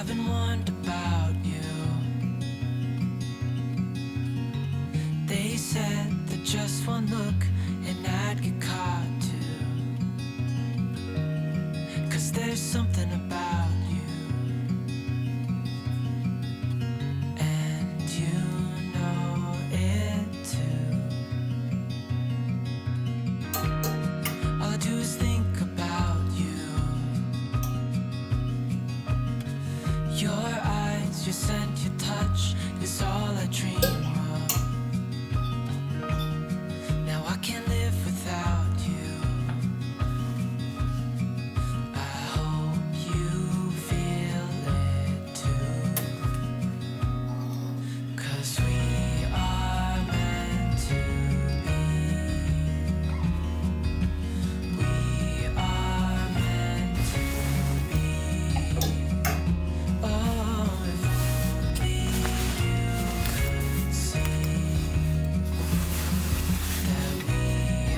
been warned about you. They said that just one look and I'd get caught too. 'Cause there's something about you, and you know it too. All I do is think about you. Your eyes, your scent, your touch is all I dream of. Now I can't live without you. I hope you feel it too. 'Cause we are meant to be. We are meant to be. Oh, if only you could see that we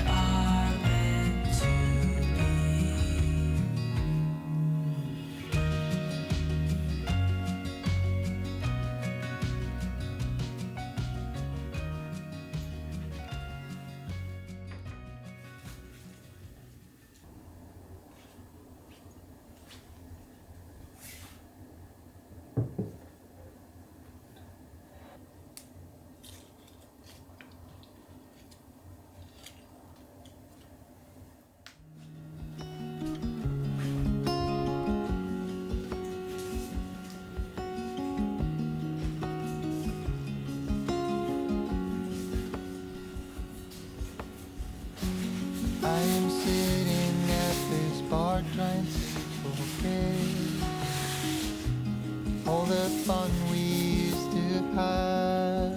are meant to be. I am sitting at this bar trying to forget all the fun we used to have.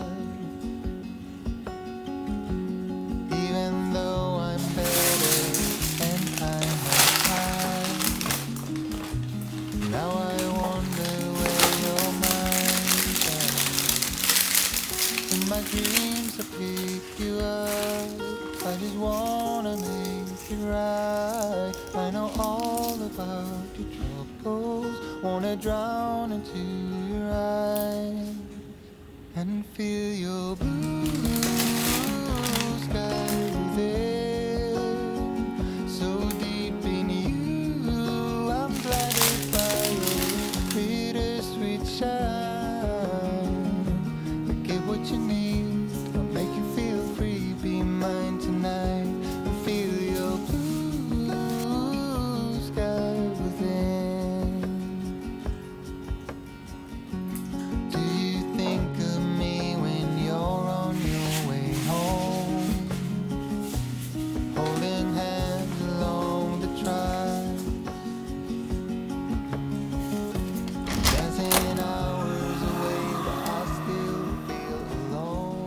Even though I'm better and I'm high, now I wonder where your mind's at. In my dreams I pick you up, I just wanna make it right. I know all about your troubles, wanna drown into your eyes and feel your blue sky within, so deep in you. I'm blinded by your bittersweet shine. But get what you need, I'll make you feel free. Be mine tonight and feel your blue sky within. Do you think of me when you're on your way home, holding hands along the track, dancing hours away, but I still feel alone?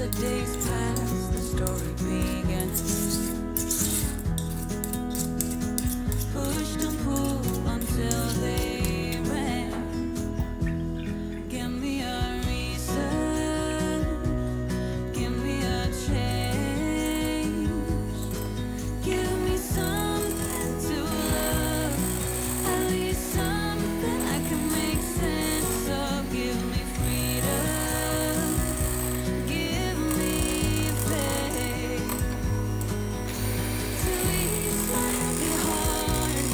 the days pass, the story begins. Pushed and pulled until they ran. Give me a reason, give me a change. Give me something to love, at least something I can make sense of. Give me freedom, give me faith to ease my heavy heart.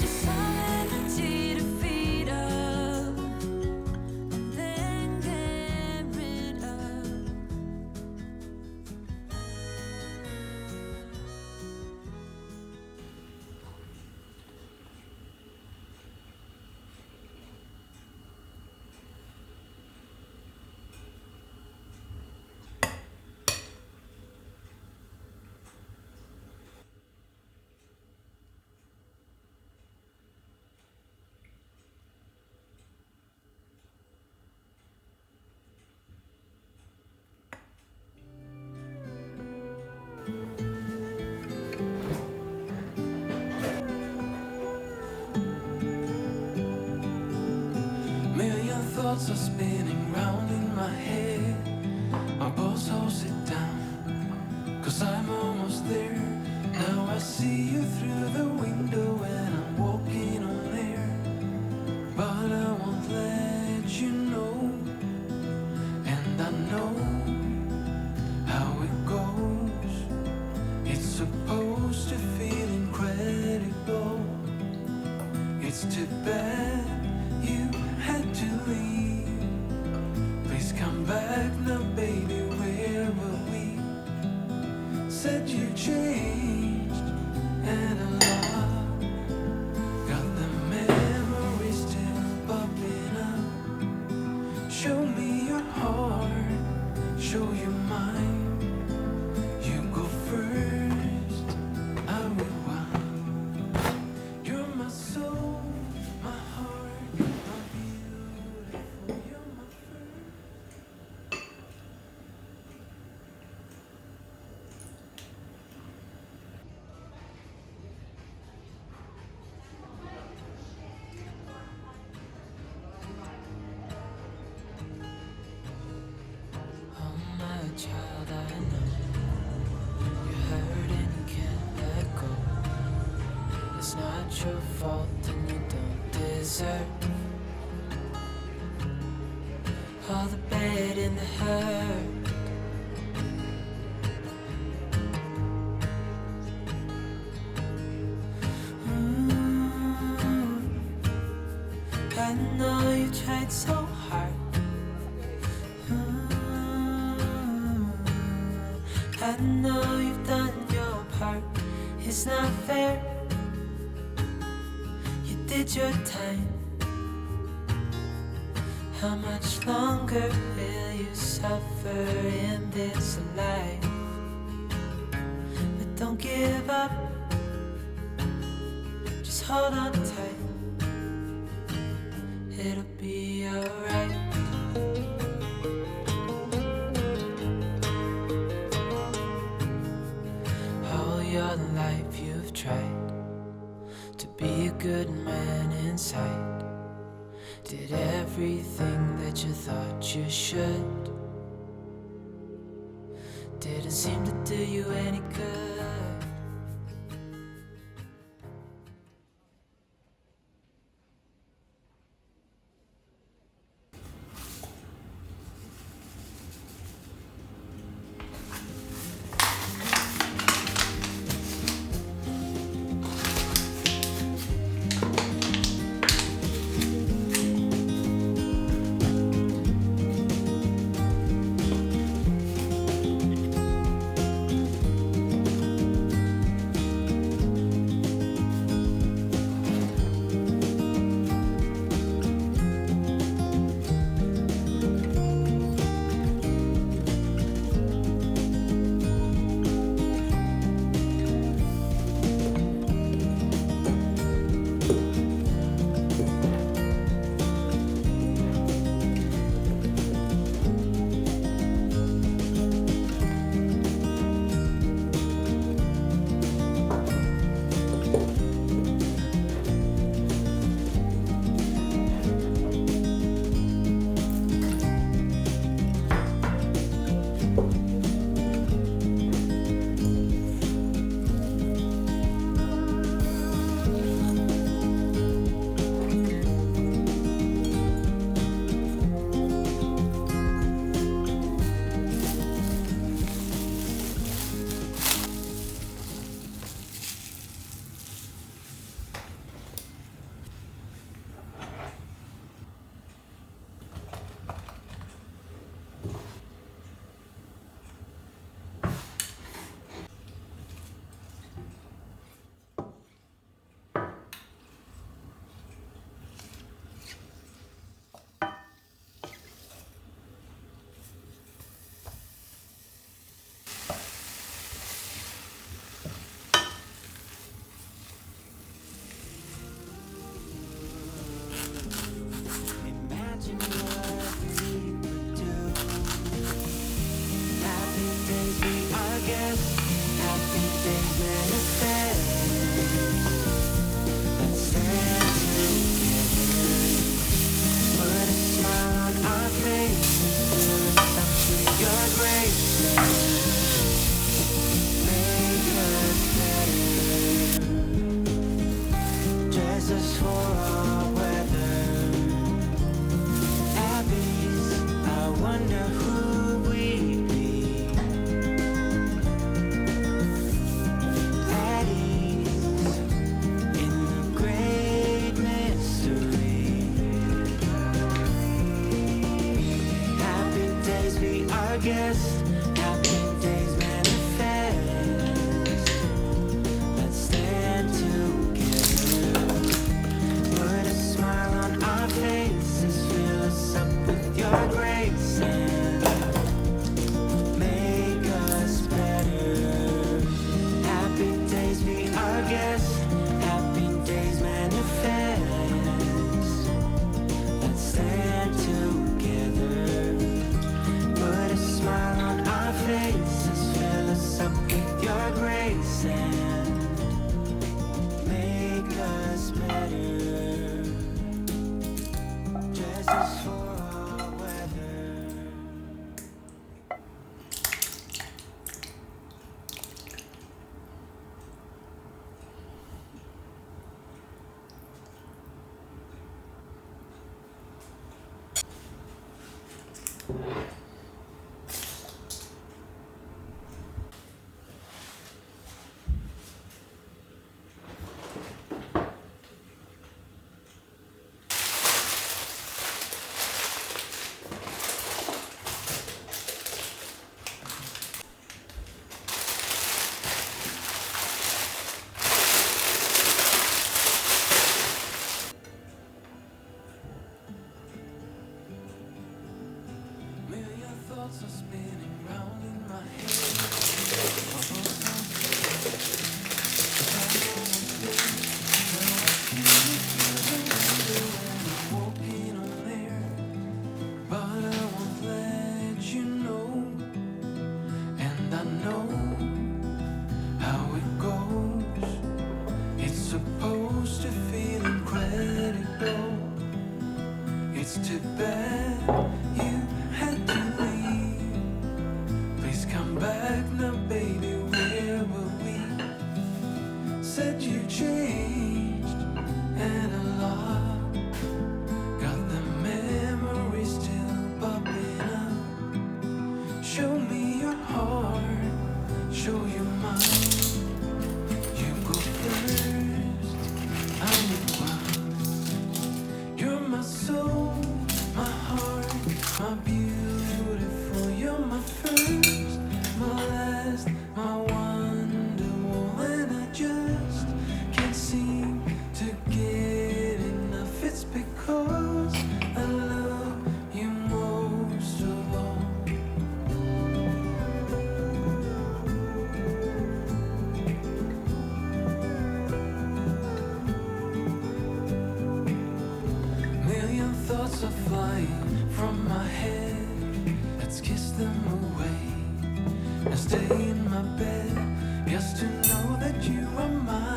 Just some energy to feed up and then get rid of. Million thoughts are spinning round in my head. My boss holds it down, 'cause I'm almost there. Now I see you through the window and I'm walking on air. But I won't let you know, and I know how it goes. It's supposed to feel incredible. It's too bad you had to leave. Please come back now, baby, where were we? Said you changed and a lot. Got the memories still popping up. Show me your heart, show you mine. You go first, I will wind. You're my soul, my heart, my beautiful. You're my first. Oh my child, I know you're hurt and you can't let go. It's not your fault and you don't deserve all the bad and the hurt. I know you tried so hard. I know you've done your part. It's not fair. You did your time. How much longer will you suffer in this life? But don't give up. Just hold on tight. It'll be alright. All your life you've tried to be a good man inside. Did everything that you thought you should. Didn't seem to do you any good. days manifest. Let's stand together. Put a smile on our faces. Fill us up with your grace. Make us better. Dress us for all weather. At peace, I wonder who we'd be. At ease, in the great mystery. Happy days be our guest. Happy days manifest. Let's stand together. Put a smile on our faces. Fill us up with your grace and make us better. Happy days be our guest. Happy days manifest. Let's stand together. Put a smile on our faces. Fill us up with your grace and make us better. Dress us for all weather. Million thoughts are spinning round in my head. Walking on there, but I won't let you know. And I know how it goes. It's supposed to feel incredible. It's too bad you had to leave. Please come back now, baby. Where were we? Said you changed and a lot. Got the memories still popping up. Show me your heart, show you mine. You go first, I'm the one. You're my soul, my heart, my beautiful. You're my first, my last, my wonderful. And I just can't seem to get enough. It's because I love you most of all. Million thoughts are flying from my head. Let's kiss them away and stay in my bed. Just to know that you are mine.